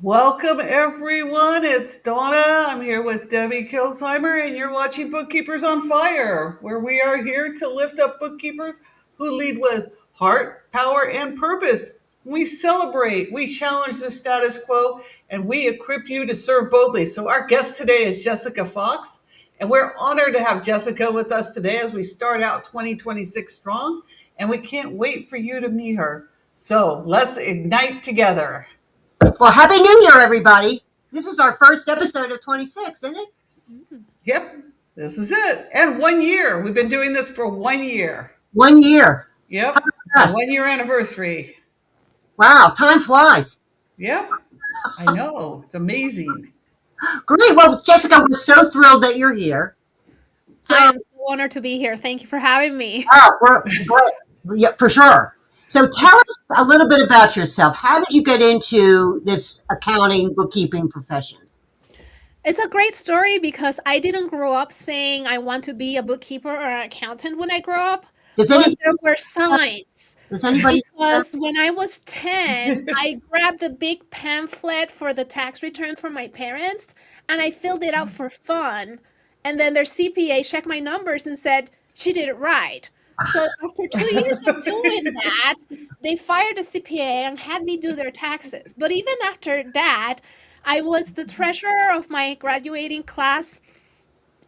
Welcome, everyone. It's Donna. I'm here with Debbie Kilsheimer, and you're watching Bookkeepers on Fire, where we are here to lift up bookkeepers who lead with heart, power, and purpose. We celebrate, we challenge the status quo, and we equip you to serve boldly. So, our guest today is Jessica Fox, and we're honored to have Jessica with us today as we start out 2026 strong, and we can't wait for you to meet her. So, let's ignite together. Well, Happy New Year, everybody. This is our first episode of 26, isn't it? Yep, this is it. And 1 year. We've been doing this for 1 year. 1 year. Yep, it's a Gosh, 1 year anniversary. wow, time flies. Yep, I know. It's amazing. Great. Well, Jessica, we're so thrilled that you're here. I So, am so honored to be here. Thank you for having me. we're great. Yeah, for sure. So, tell us a little bit about yourself. How did you get into this accounting, bookkeeping profession? It's a great story because I didn't grow up saying I want to be a bookkeeper or an accountant when I grow up, Does but anybody there were signs. does anybody say that? Because when I was 10, I grabbed the big pamphlet for the tax return for my parents and I filled it out for fun. And then their CPA checked my numbers and said, she did it right. So after 2 years of doing that, they fired the CPA and had me do their taxes. But even after that, I was the treasurer of my graduating class.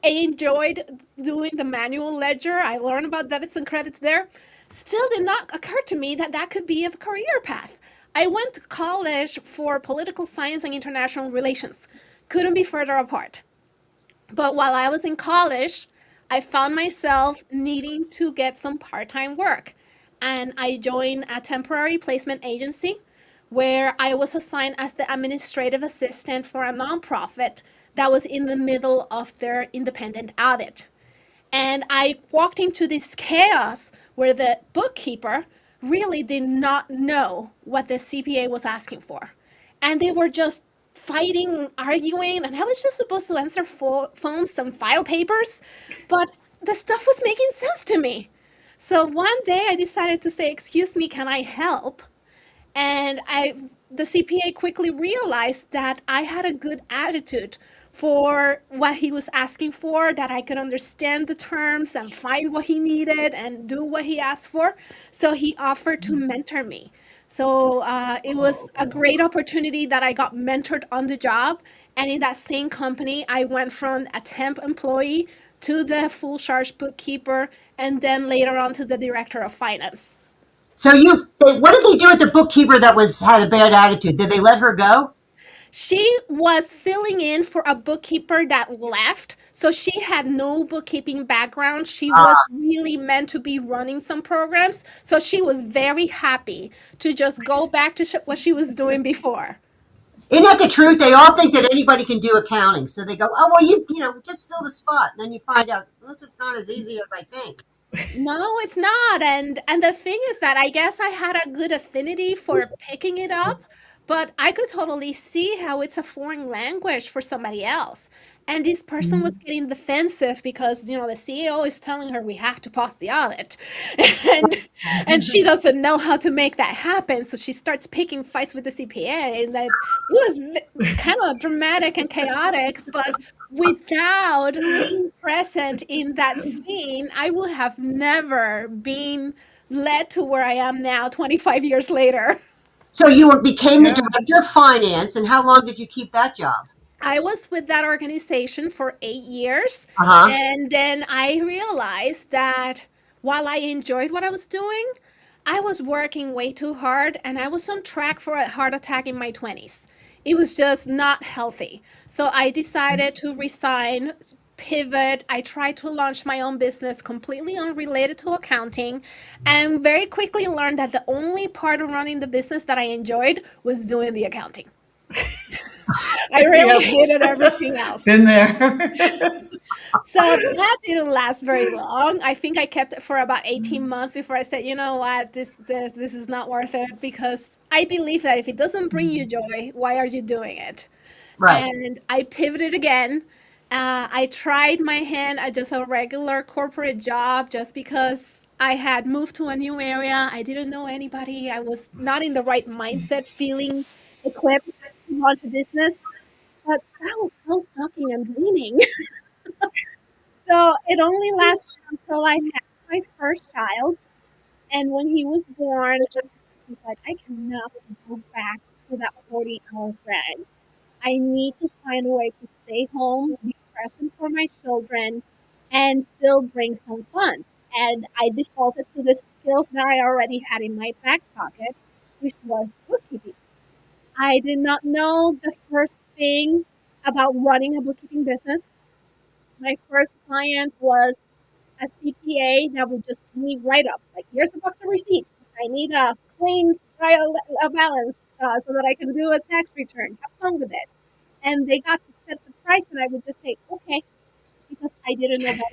I enjoyed doing the manual ledger. I learned about debits and credits there. Still did not occur to me that that could be a career path. I went to college for political science and international relations. Couldn't be further apart. But while I was in college, I found myself needing to get some part time work. And I joined a temporary placement agency where I was assigned as the administrative assistant for a nonprofit that was in the middle of their independent audit. And I walked into this chaos where the bookkeeper really did not know what the CPA was asking for. And they were just fighting, arguing, and I was just supposed to answer phones, some file papers, but the stuff was making sense to me. So one day I decided to say, "Excuse me, can I help?" And the CPA quickly realized that I had a good attitude for what he was asking for, that I could understand the terms and find what he needed and do what he asked for. So he offered to mentor me. So it was a great opportunity that I got mentored on the job. And in that same company, I went from a temp employee to the full charge bookkeeper and then later on to the director of finance. So, what did they do with the bookkeeper that had a bad attitude? Did they let her go? She was filling in for a bookkeeper that left. So she had no bookkeeping background. She was really meant to be running some programs. So she was very happy to just go back to what she was doing before. Isn't that the truth? They all think that anybody can do accounting. So they go, oh, well, just fill the spot. And then you find out, well, it's not as easy as I think. No, it's not. And the thing is that I guess I had a good affinity for picking it up, but I could totally see how it's a foreign language for somebody else. And this person was getting defensive because, the CEO is telling her we have to pass the audit. And and she doesn't know how to make that happen. So she starts picking fights with the CPA. And that it was kind of dramatic and chaotic, but without being present in that scene, I would have never been led to where I am now 25 years later. So became the Yeah. director of finance. And how long did you keep that job? I was with that organization for 8 years. Uh huh. And then I realized that while I enjoyed what I was doing, I was working way too hard and I was on track for a heart attack in my 20s. It was just not healthy. So I decided to resign, pivot. I tried to launch my own business completely unrelated to accounting and very quickly learned that the only part of running the business that I enjoyed was doing the accounting. I really Yep. hated everything else. Been there. So that didn't last very long. I think I kept it for about 18 months before I said, you know what, this is not worth it because I believe that if it doesn't bring you joy, why are you doing it? Right. And I pivoted again. I tried my hand at just a regular corporate job just because I had moved to a new area. I didn't know anybody. I was not in the right mindset, feeling equipped. to launch a business, but that was so sucking and draining. So it only lasted until I had my first child. And when he was born, I was like, I cannot go back to that 40-hour grind. I need to find a way to stay home, be present for my children, and still bring some funds. And I defaulted to the skills that I already had in my back pocket, which was bookkeeping. I did not know the first thing about running a bookkeeping business. My first client was a CPA that would just give me write-ups, like, here's a box of receipts. I need a clean trial a balance so that I can do a tax return. Have fun with it. And they got to set the price, and I would just say, okay, because I didn't know better.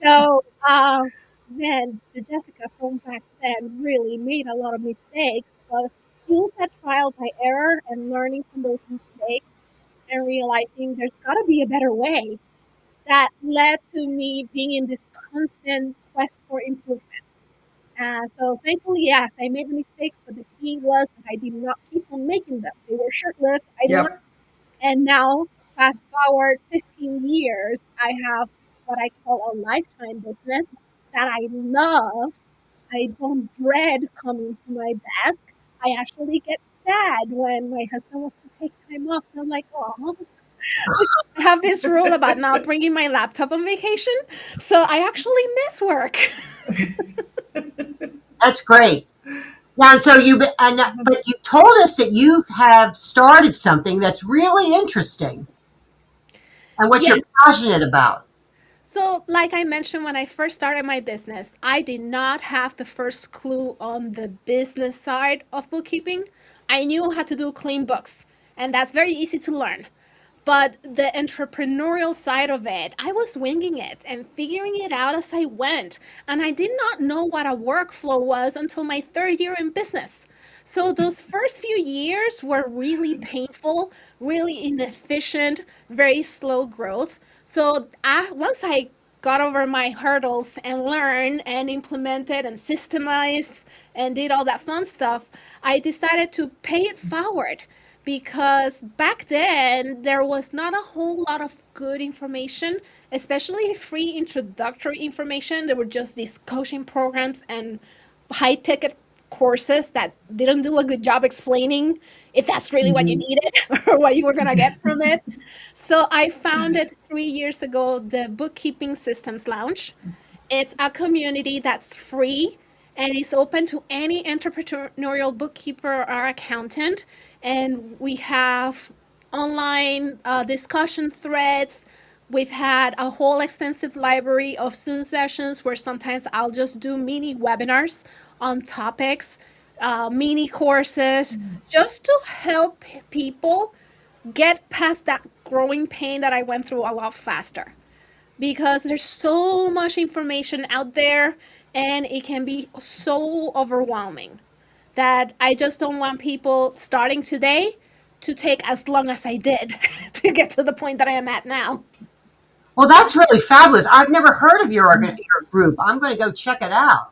So then the Jessica from back then really made a lot of mistakes, but it was that trial by error and learning from those mistakes and realizing there's got to be a better way that led to me being in this constant quest for improvement. So thankfully, yes, I made the mistakes, but the key was that I did not keep on making them. They were short-lived. I learned, Yep. and now, fast forward 15 years, I have what I call a lifetime business that I love. I don't dread coming to my desk. I actually get sad when my husband wants to take time off. And I'm like, oh, I have this rule about not bringing my laptop on vacation, so I actually miss work. That's great. Now, so but you told us that you have started something that's really interesting and what you're Yes. passionate about. So, like I mentioned, when I first started my business, I did not have the first clue on the business side of bookkeeping. I knew how to do clean books, and that's very easy to learn. But the entrepreneurial side of it, I was winging it and figuring it out as I went. And I did not know what a workflow was until my third year in business. So those first few years were really painful, really inefficient, very slow growth. So once I got over my hurdles and learned and implemented and systemized and did all that fun stuff, I decided to pay it forward because back then there was not a whole lot of good information, especially free introductory information. There were just these coaching programs and high ticket courses that didn't do a good job explaining if that's really what you Mhm. needed or what you were going to get from it. So I founded 3 years ago the Bookkeeping Systems Lounge. It's a community that's free and is open to any entrepreneurial bookkeeper or accountant. And we have online discussion threads. We've had a whole extensive library of Zoom sessions where sometimes I'll just do mini webinars on topics, mini courses, just to help people get past that growing pain that I went through a lot faster because there's so much information out there and it can be so overwhelming that I just don't want people starting today to take as long as I did to get to the point that I am at now. Well, that's really fabulous. I've never heard of your group. I'm going to go check it out.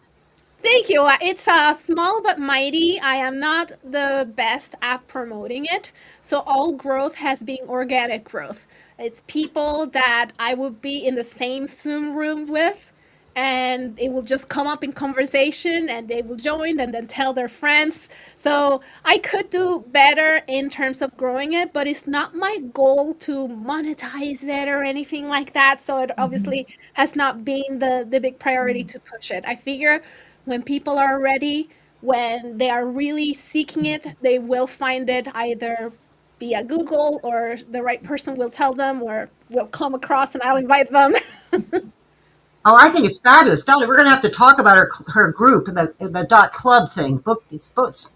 Thank you. It's small but mighty. I am not the best at promoting it. So all growth has been organic growth. It's people that I would be in the same Zoom room with, and it will just come up in conversation and they will join and then tell their friends. So I could do better in terms of growing it, but it's not my goal to monetize it or anything like that. So it obviously has not been the big priority to push it. I figure when people are ready, when they are really seeking it, they will find it either via Google or the right person will tell them or will come across and I'll invite them. Oh, I think it's fabulous. Donna, we're going to have to talk about her group, the dot club thing. It's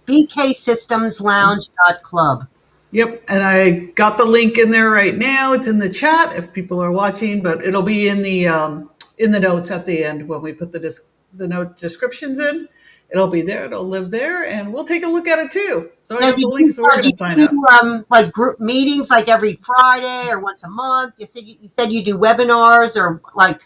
bksystemslounge.club. Yep, and I got the link in there right now. It's in the chat if people are watching, but it'll be in the notes at the end when we put the note descriptions in. It'll be there. It'll live there, and we'll take a look at it too. So I Now, got the link, so we're going to did sign you up. do like group meetings like every Friday or once a month? You said you do webinars or like.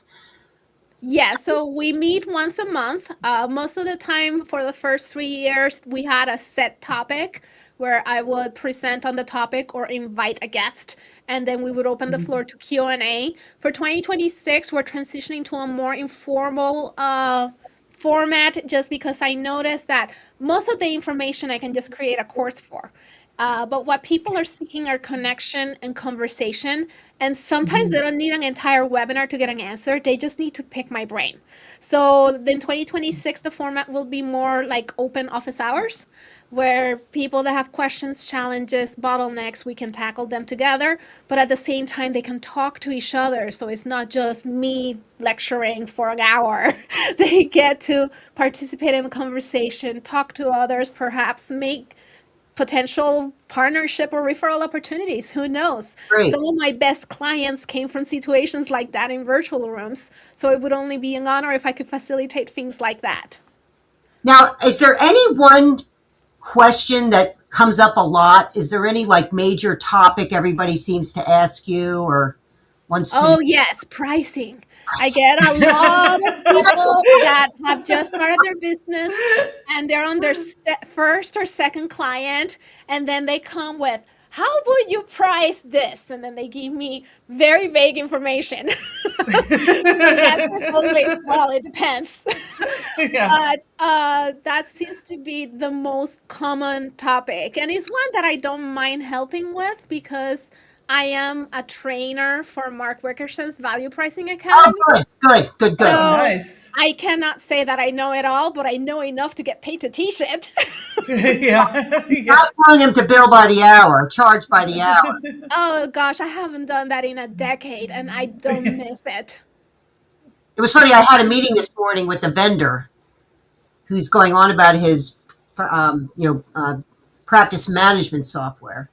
Yeah, so we meet once a month. Most of the time, for the first 3 years, we had a set topic. where I would present on the topic or invite a guest, and then we would open the floor to Q&A. For 2026, we're transitioning to a more informal format, just because I noticed that most of the information I can just create a course for. But what people are seeking are connection and conversation. And sometimes they don't need an entire webinar to get an answer. They just need to pick my brain. So in 2026, the format will be more like open office hours, where people that have questions, challenges, bottlenecks, we can tackle them together. But at the same time, they can talk to each other. So it's not just me lecturing for an hour. They get to participate in the conversation, talk to others, perhaps make potential partnership or referral opportunities. Who knows? Great. Some of my best clients came from situations like that in virtual rooms. So it would only be an honor if I could facilitate things like that. Now, is there any one question that comes up a lot? Is there any like major topic everybody seems to ask you or wants to? Oh, yes, pricing. I get a lot of people that have just started their business and they're on their first or second client, and then they come with, how would you price this? And then they give me very vague information. The answer is always, well, it depends. Yeah. But that seems to be the most common topic. And it's one that I don't mind helping with because I am a trainer for Mark Wickerson's Value Pricing Oh, Academy. good, good, good, good. Oh, So nice. I cannot say that I know it all, but I know enough to get paid to teach it. Yeah. Yeah. Not telling him to bill by the hour, charge by the hour. Oh gosh, I haven't done that in a decade and I don't miss it. It was funny. I had a meeting this morning with the vendor who's going on about his, practice management software.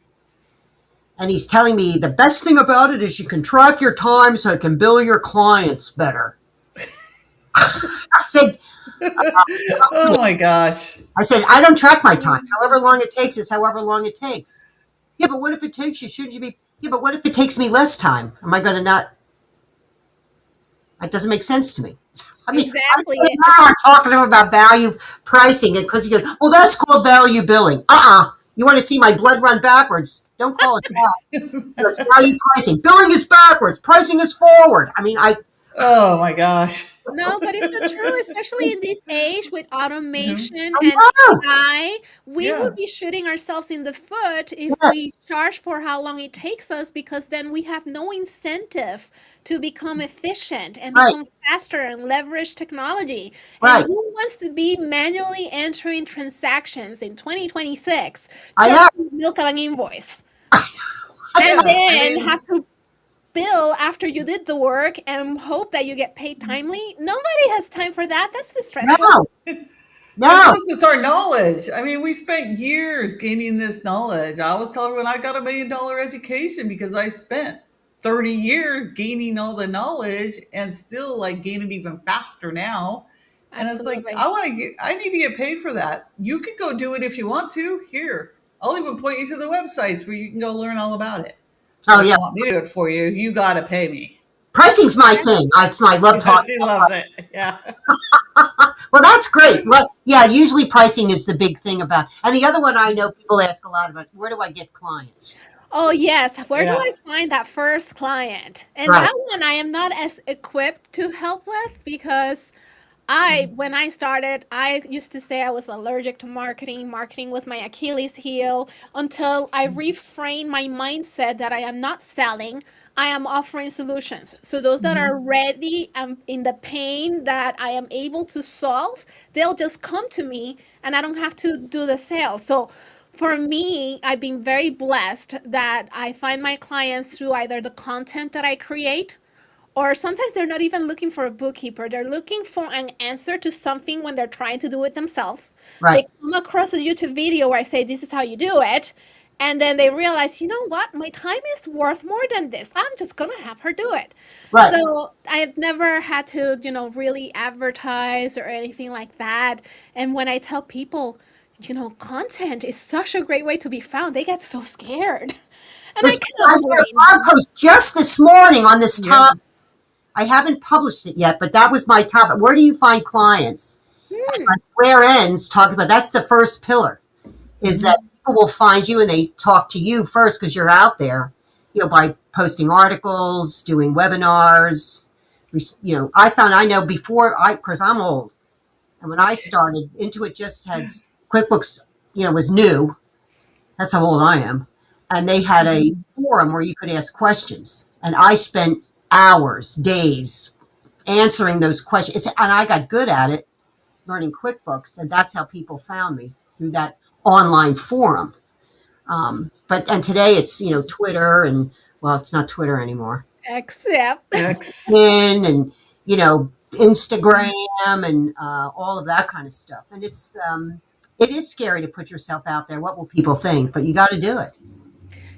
And he's telling me the best thing about it is you can track your time so you can bill your clients better. I said, Oh my gosh. I don't track my time. However long it takes is however long it takes. Yeah, but what if it takes you? Shouldn't you be? Yeah, but what if it takes me less time? Am I going to not? That doesn't make sense to me. I mean, I Exactly. spent an hour talking to him about value pricing because he goes, well, that's called value billing. You want to see my blood run backwards? Don't call it that. It's value pricing. Billing is backwards. Pricing is forward. I mean, Oh my gosh. No, but it's so true, especially in this age with automation I and know. AI. We Yeah. would be shooting ourselves in the foot if we Yes. charge for how long it takes us, because then we have no incentive to become efficient and Right. become faster and leverage technology. And Right. who wants to be manually entering transactions in 2026 I know. just to milk an invoice and Yeah. I then mean, have to bill after you did the work and hope that you get paid timely? Nobody has time for that. That's distressful. No. and No. plus it's our knowledge. I mean, we spent years gaining this knowledge. I was telling her when I got $1 million education because I spent 30 years gaining all the knowledge and still like gaining even faster now. And it's like, Absolutely. I need to get paid for that. You can go do it if you want to. Here, I'll even point you to the websites where you can go learn all about it. Oh, But if yeah. you want me to do it for you, you got to pay me. Pricing's my thing. I love Yeah, talking. she loves it. Yeah. Well, that's great. Well, yeah, usually pricing is the big thing about. And the other one I know people ask a lot about, where do I get clients? Oh, yes. Where do Yeah. I find that first client? And Right. that one I am not as equipped to help with because when I started, I used to say I was allergic to marketing. Marketing was my Achilles heel until I reframed my mindset that I am not selling. I am offering solutions. So those that are ready and in the pain that I am able to solve, they'll just come to me and I don't have to do the sale. So for me, I've been very blessed that I find my clients through either the content that I create, or sometimes they're not even looking for a bookkeeper. They're looking for an answer to something when they're trying to do it themselves. They Right. come across a YouTube video where I say, this is how you do it. And then they realize, you know what? My time is worth more than this. I'm just going to have her do it. Right. So I've never had to, really advertise or anything like that. And when I tell people, content is such a great way to be found, they get so scared. And I I cannot did a blame blog them. post just this morning on this Yeah. topic. I haven't published it yet, but that was my topic. Where do you find clients? Hmm. Where ends talk about that's the first pillar is that people will find you and they talk to you first because you're out there, by posting articles, doing webinars. I know before because I'm old, and when I started, Intuit just had QuickBooks, was new. That's how old I am. And they had a forum where you could ask questions. And I spent hours, days answering those questions. And I got good at it, learning QuickBooks. And that's how people found me through that online forum. And today it's, Twitter and, well, it's not Twitter anymore. Except, X. And, Instagram and all of that kind of stuff. And it is scary to put yourself out there. What will people think? But you got to do it.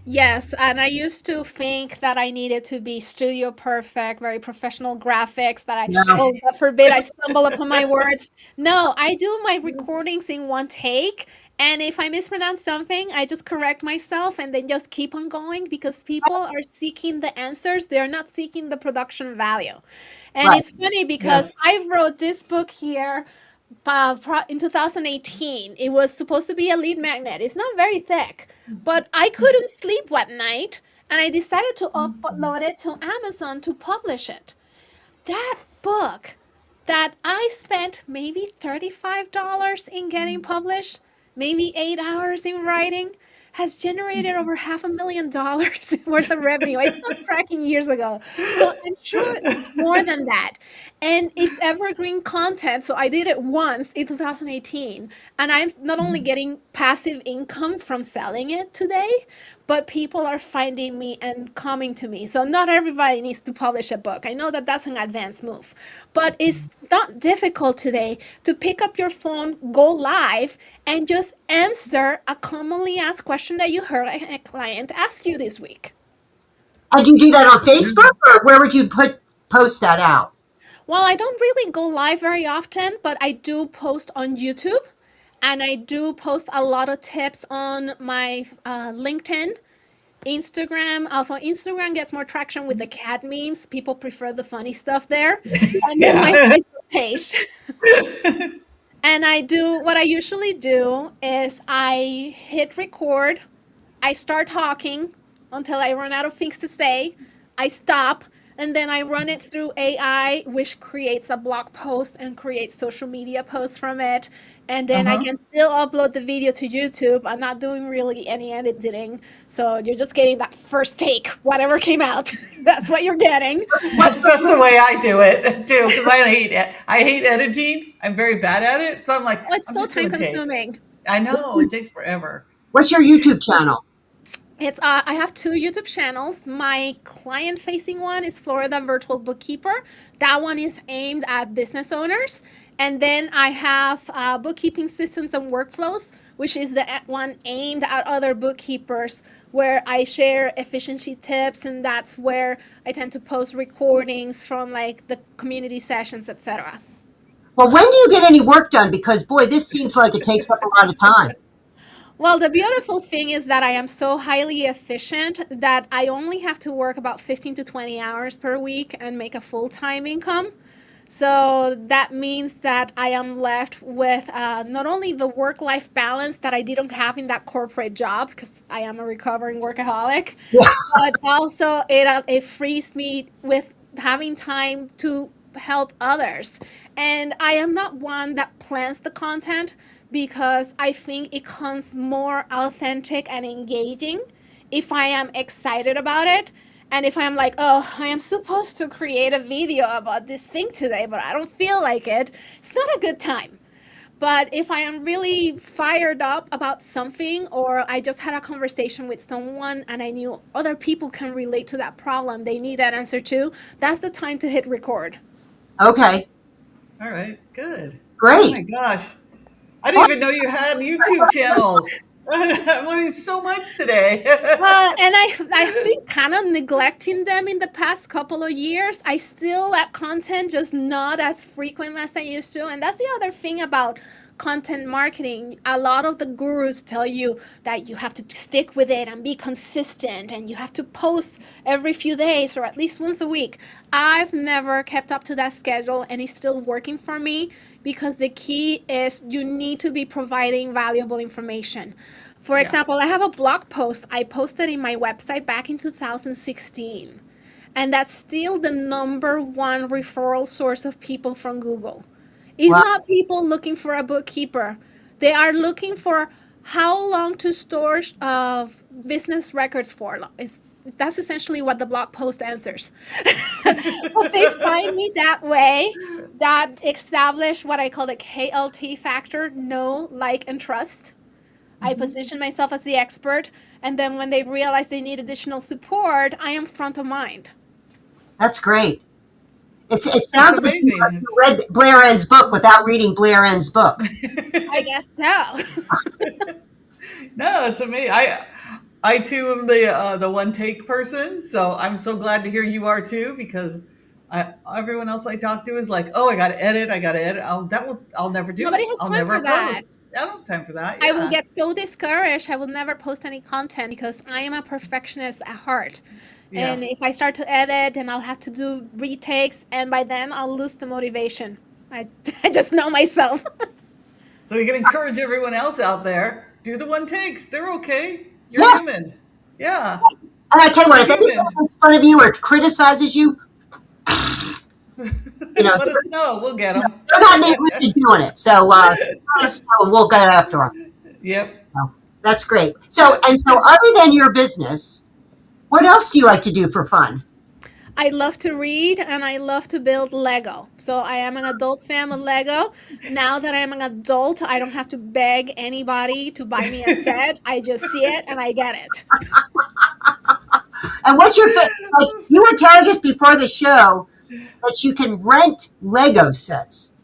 yes, and I used to think that I needed to be studio perfect, very professional graphics, No, oh, God forbid, I stumble upon my words. No, I do my recordings in one take. And if I mispronounce something, I just correct myself and then just keep on going because people are seeking the answers. They're not seeking the production value. And right. it's funny because I Yes. wrote this book here in 2018. It was supposed to be a lead magnet. It's not very thick, but I couldn't sleep one night and I decided to upload it to Amazon to publish it. That book that I spent maybe $35 in getting published, maybe 8 hours in writing, has generated over $500,000 worth of revenue. I stopped tracking years ago. So I'm sure it's more than that. And it's evergreen content. So I did it once in 2018. And I'm not only getting passive income from selling it today, but people are finding me and coming to me. So not everybody needs to publish a book. I know that that's an advanced move, but it's not difficult today to pick up your phone, go live, and just answer a commonly asked question that you heard a client ask you this week. And do you do that on Facebook or where would you post that out? Well, I don't really go live very often, but I do post on YouTube and I do post a lot of tips on my LinkedIn. Instagram, although Instagram gets more traction with the cat memes, people prefer the funny stuff there. And then my Yeah. Facebook page. And I do what I usually do is I hit record, I start talking until I run out of things to say, I stop, and then I run it through AI, which creates a blog post and creates social media posts from it. And then I Uh-huh. can still upload the video to YouTube. I'm not doing really any editing. So you're just getting that first take, whatever came out. That's what you're getting. That's the way I do it too, because I hate it. I hate editing. I'm very bad at it. So I'm like, Oh, it's I'm so just time doing takes. consuming. I know it takes forever. What's your YouTube channel? It's I have two YouTube channels. My client-facing one is Florida Virtual Bookkeeper. That one is aimed at business owners, and then I have bookkeeping systems and workflows, which is the one aimed at other bookkeepers, where I share efficiency tips, and that's where I tend to post recordings from like the community sessions, etc. Well, when do you get any work done? Because boy, this seems like it takes up a lot of time. Well, the beautiful thing is that I am so highly efficient that I only have to work about 15 to 20 hours per week and make a full-time income. So that means that I am left with not only the work-life balance that I didn't have in that corporate job because I am a recovering workaholic, Yeah. but also it frees me with having time to help others. And I am not one that plans the content because I think it comes more authentic and engaging if I am excited about it. And if I'm like, oh, I am supposed to create a video about this thing today, but I don't feel like it, it's not a good time. But if I am really fired up about something, or I just had a conversation with someone and I knew other people can relate to that problem, they need that answer too, that's the time to hit record. Okay. All right, good. Oh Great. my gosh. I didn't even know you had YouTube channels. I'm learning so much today. And I've been kind of neglecting them in the past couple of years. I still add content, just not as frequent as I used to. And that's the other thing about content marketing, a lot of the gurus tell you that you have to stick with it and be consistent and you have to post every few days or at least once a week. I've never kept up to that schedule and it's still working for me because the key is you need to be providing valuable information. For Yeah. example, I have a blog post I posted in my website back in 2016, and that's still the number one referral source of people from Google. It's Wow. not people looking for a bookkeeper. They are looking for how long to store business records for. That's essentially what the blog post answers. But they find me that way, that establish what I call the KLT factor, know, like, and trust. I position myself as the expert, and then when they realize they need additional support, I am front of mind. That's great. It It's sounds like amazing. you read Blair Ann's book without reading Blair Ann's book. I guess so. No, it's amazing. I too am the one take person, so I'm so glad to hear you are too because everyone else I talk to is like, oh, I got to edit, I got to edit. I'll never do Nobody it. has I'll time for never that. post. I don't have time for that. I will Yeah, get so discouraged. I will never post any content because I am a perfectionist at heart. yeah. And if I start to edit, then I'll have to do retakes, and by then I'll lose the motivation. I, I just know myself. So we can encourage everyone else out there. Do the one takes. They're okay. You're Yeah. human. Yeah, And I tell you what, you're if anyone human. makes fun of you or criticizes you, you know, Let us know. We'll get them. they're not really doing it. So let us know and we'll go after them. Yep. So, that's great. So other than your business, what else do you like to do for fun? I love to read and I love to build Lego. So I am an adult fan of Lego. Now that I'm an adult, I don't have to beg anybody to buy me a set. I just see it and I get it. And what's your like? You were telling us before the show that you can rent Lego sets.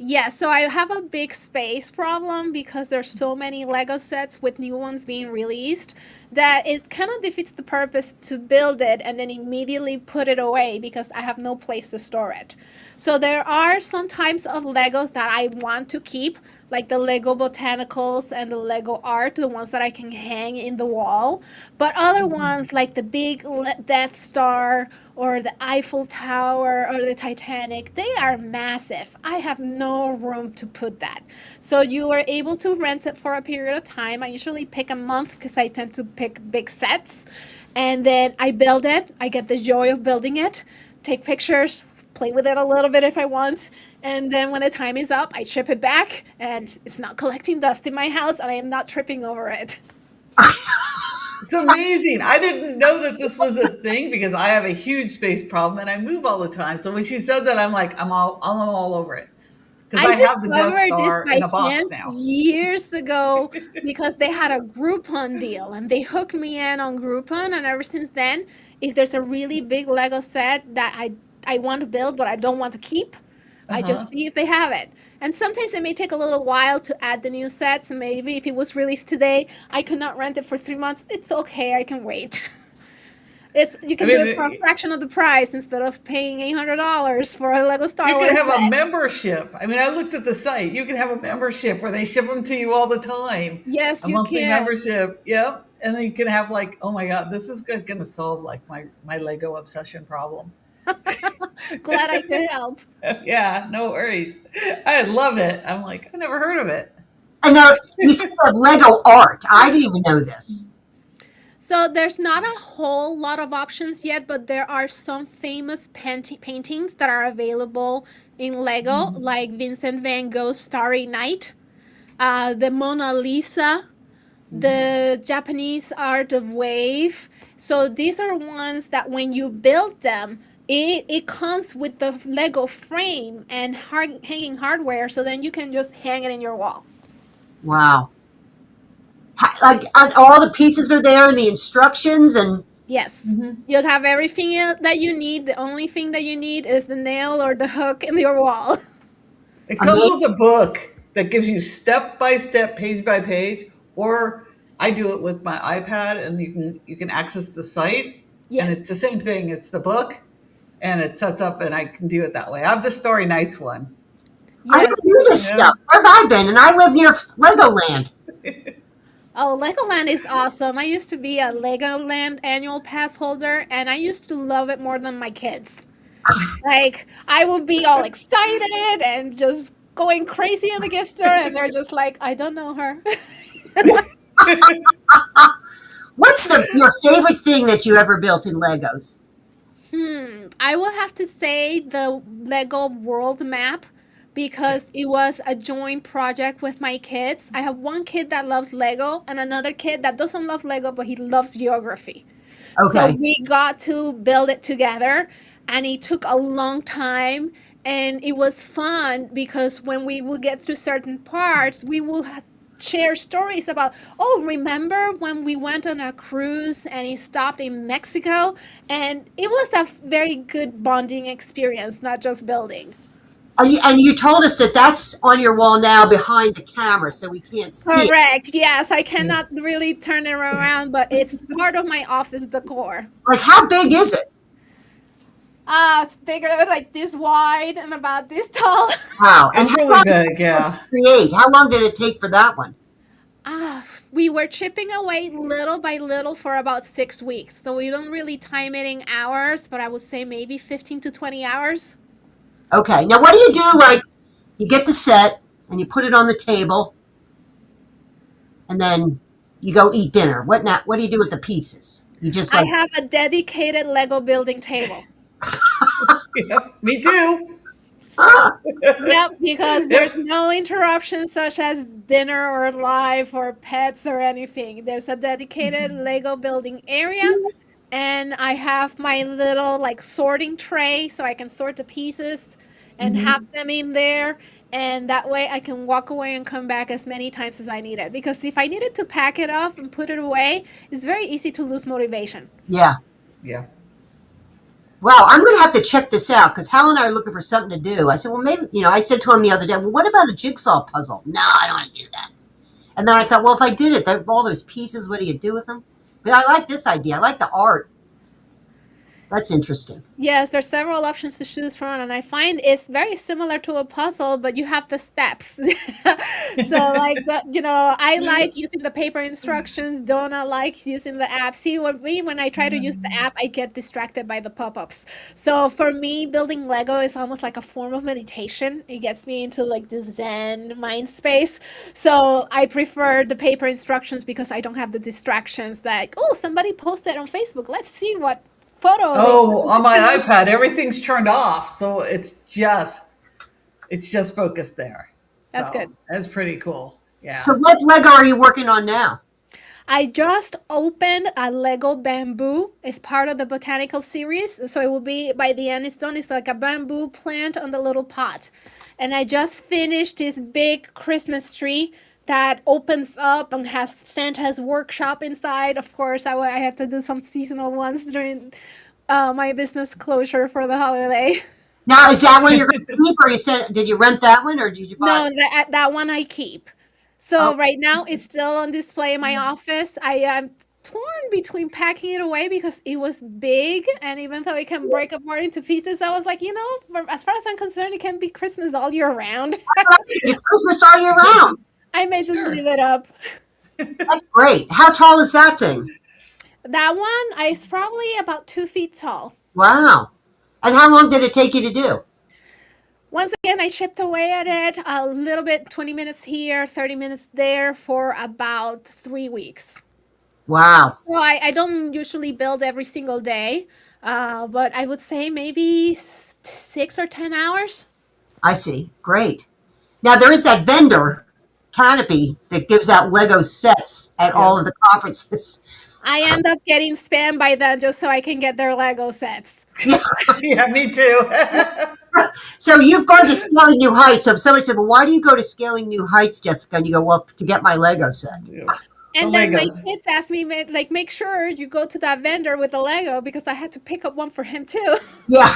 Yeah, so I have a big space problem because there's so many Lego sets with new ones being released that it kind of defeats the purpose to build it and then immediately put it away because I have no place to store it. So there are some types of Legos that I want to keep, like the Lego Botanicals and the Lego Art, the ones that I can hang in the wall. But other ones like the big Death Star or the Eiffel Tower or the Titanic, they are massive. I have no room to put that. So you are able to rent it for a period of time. I usually pick a month because I tend to pick big sets. And then I build it. I get the joy of building it, take pictures, play with it a little bit if I want. And then when the time is up, I ship it back and it's not collecting dust in my house and I am not tripping over it. It's amazing. I didn't know that this was a thing because I have a huge space problem and I move all the time. So when she said that, I'm like, I'm all over it because I I have the Death discovered this Star by in a box chance now. years ago because they had a Groupon deal and they hooked me in on Groupon. And ever since then, if there's a really big Lego set that I want to build but I don't want to keep, Uh I huh. just see if they have it. And sometimes it may take a little while to add the new sets. And maybe if it was released today, I could not rent it for 3 months. It's okay, I can wait. It's you I can do it for a mean, fraction of the price instead of paying $800 for a Lego Star you can Wars have a set. membership. I mean, I looked at the site. You can have a membership where they ship them to you all the time. Yes, A you monthly can. membership. Yep. And then you can have like, oh my God, this is going to solve like my Lego obsession problem. Glad I could help. Yeah, no worries. I love it. I'm like, I never heard of it. And now you said of Lego art. I didn't even know this. So there's not a whole lot of options yet, but there are some famous paintings that are available in Lego, like Vincent van Gogh's Starry Night, the Mona Lisa, the Japanese art of wave. So these are ones that when you build them, it comes with the Lego frame and hanging hardware, so then you can just hang it in your wall. Wow. Like all the pieces are there and the instructions and Yes. Hmm. You'll have everything that you need. The only thing that you need is the nail or the hook in your wall. It comes amazing. with a book that gives you step by step, page by page, or I do it with my iPad and you can access the site and it's Yes. the same thing. It's the book and it sets up and I can do it that way. I have the Story Nights one. I Yes. don't do this Yeah. stuff. Where have I been? And I live near Legoland. Oh, Legoland is awesome. I used to be a Legoland annual pass holder, and I used to love it more than my kids. Like, I would be all excited and just going crazy in the gift store, and they're just like, I don't know her. What's your favorite thing that you ever built in Legos? I will have to say the Lego world map because it was a joint project with my kids. I have one kid that loves Lego and another kid that doesn't love Lego, but he loves geography. So Okay. we got to build it together, and it took a long time. And it was fun because when we would get through certain parts, we will share stories about, oh, remember when we went on a cruise and it stopped in Mexico? And it was a very good bonding experience, not just building. And you told us that that's on your wall now behind the camera, so we can't see it. Correct. Yes, I cannot really turn it around, but it's part of my office decor. Like, how big is it? It's bigger, like this wide and about this tall. Wow. And It's how really long did big, it yeah. create? How long did it take for that one? We were chipping away little by little for about 6 weeks. So we don't really time it in hours, but I would say maybe 15 to 20 hours. Okay. Now, what do you do? Like, you get the set and you put it on the table, and then you go eat dinner. What now? What do you do with the pieces? You just I like, have a dedicated Lego building table. Yep, me too. ah, Yep, because there's Yep. no interruptions such as dinner or life or pets or anything. There's a dedicated Lego building area, and I have my little like sorting tray so I can sort the pieces and have Hmm. them in there. And that way I can walk away and come back as many times as I need it. Because if I needed to pack it off and put it away, it's very easy to lose motivation. yeah. Yeah. Wow, I'm going to have to check this out because Hal and I are looking for something to do. I said, well, maybe, I said to him the other day, well, what about a jigsaw puzzle? No, I don't want to do that. And then I thought, well, if I did it, all those pieces, what do you do with them? But I like this idea. I like the art. That's interesting. Yes, there's several options to choose from, and I find it's very similar to a puzzle, but you have the steps. So, like I like using the paper instructions. Donna likes using the app. See, when I try to use the app, I get distracted by the pop-ups. So for me, building Lego is almost like a form of meditation. It gets me into like the Zen mind space. So I prefer the paper instructions because I don't have the distractions like, oh, somebody posted on Facebook. Let's see what photo they Oh, on my posted. iPad, everything's turned off, so it's just focused there. That's So good. that's pretty cool. So Yeah. what Lego are you working on now? I just opened a Lego bamboo. It's part of the botanical series. So it will be by the end it's done. It's like a bamboo plant on the little pot. And I just finished this big Christmas tree that opens up and has Santa's workshop inside. Of course, I had to do some seasonal ones during my business closure for the holiday. Now, is that one you're going to keep, or did you rent that one, or did you buy No, it? that one I keep. Oh, So right now it's still on display in my office. I am torn between packing it away because it was big, and even though it can break apart into pieces, I was like, as far as I'm concerned, it can be Christmas all year round. it's Christmas all year round. I may just Sure. leave it up. That's great. How tall is that thing? That one is probably about 2 feet tall. Wow. And how long did it take you to do? Once again, I chipped away at it a little bit, 20 minutes here, 30 minutes there for about 3 weeks. Wow. So I don't usually build every single day, but I would say maybe 6 or 10 hours. I see. Great. Now, there is that vendor, Canopy, that gives out Lego sets at Yeah. all of the conferences. I end up getting spammed by them just so I can get their Lego sets. Yeah, me too. So you've gone to Scaling New Heights. So if somebody said, well, why do you go to Scaling New Heights, Jessica? And you go, well, to get my Lego set. Yes. The And then my Legos. kids asked me, like, make sure you go to that vendor with the Lego because I had to pick up one for him too. Yeah.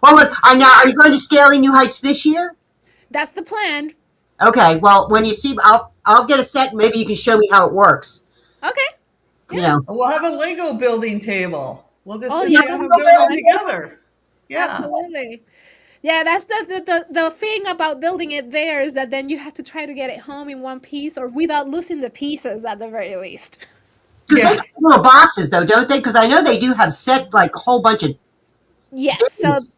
Well, now, are you going to Scaling New Heights this year? That's the plan. Okay. Well, when you see, I'll get a set. And maybe you can show me how it works. Okay. You Yeah. know. We'll have a Lego building table. We'll just Oh, sit yeah. down and That's build a it good idea. together. Yeah. Absolutely. Yeah, that's the thing about building it there is that then you have to try to get it home in one piece or without losing the pieces at the very least. Because they Yeah. got little boxes though, don't they? Because I know they do have set like a whole bunch of Yes, so things.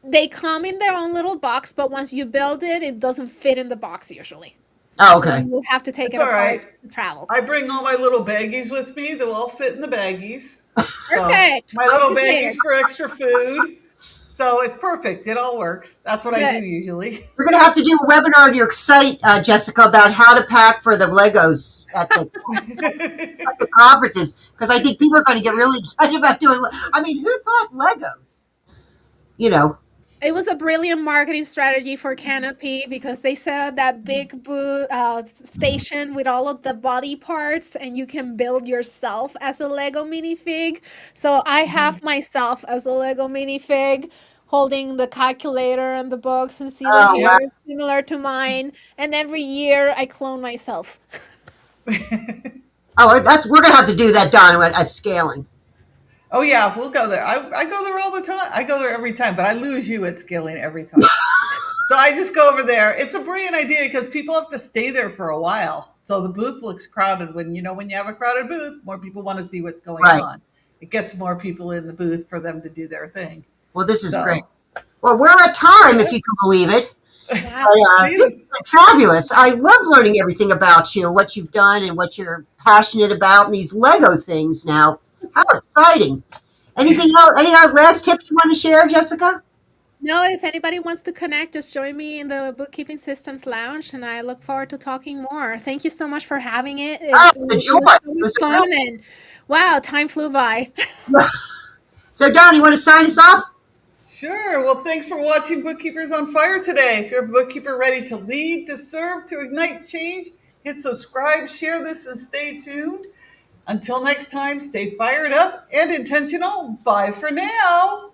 they come in their own little box, but once you build it, it doesn't fit in the box usually. Oh, So okay. you will have to take It's it all apart right. to travel. I bring all my little baggies with me. They'll all fit in the baggies. So Perfect. my I'm little prepared. baggies for extra food. So it's perfect. It all works. That's what I do Good. usually. We're going to have to do a webinar on your site, Jessica, about how to pack for the Legos at the conferences because I think people are going to get really excited about doing. I mean, who thought Legos? You know. It was a brilliant marketing strategy for Canopy because they set up that big station with all of the body parts, and you can build yourself as a Lego minifig. So I have myself as a Lego minifig, holding the calculator and the books, and see the Oh wow. hair similar to mine. And every year I clone myself. Oh, that's we're going to have to do that, Donna, at scaling. Oh yeah, we'll go there. I go there all the time. I go there every time, but I lose you at scaling every time. So I just go over there. It's a brilliant idea because people have to stay there for a while. So the booth looks crowded when you have a crowded booth, more people want to see what's going Right. on. It gets more people in the booth for them to do their thing. Well, this is great. So Well, we're at time, if you can believe it. Wow. This see, is fabulous. I love learning everything about you, what you've done, and what you're passionate about, and these Lego things now. How exciting. Anything else? Any other last tips you want to share, Jessica? No, if anybody wants to connect, just join me in the Bookkeeping Systems Lounge, and I look forward to talking more. Thank you so much for having it. It, Oh, it, it's a it joy. was so It much was a fun, and wow, time flew by. real. So, Don, you want to sign us off? sure. Well, thanks for watching Bookkeepers on Fire today. If you're a bookkeeper ready to lead, to serve, to ignite change, hit subscribe, share this, and stay tuned. Until next time, stay fired up and intentional. Bye for now.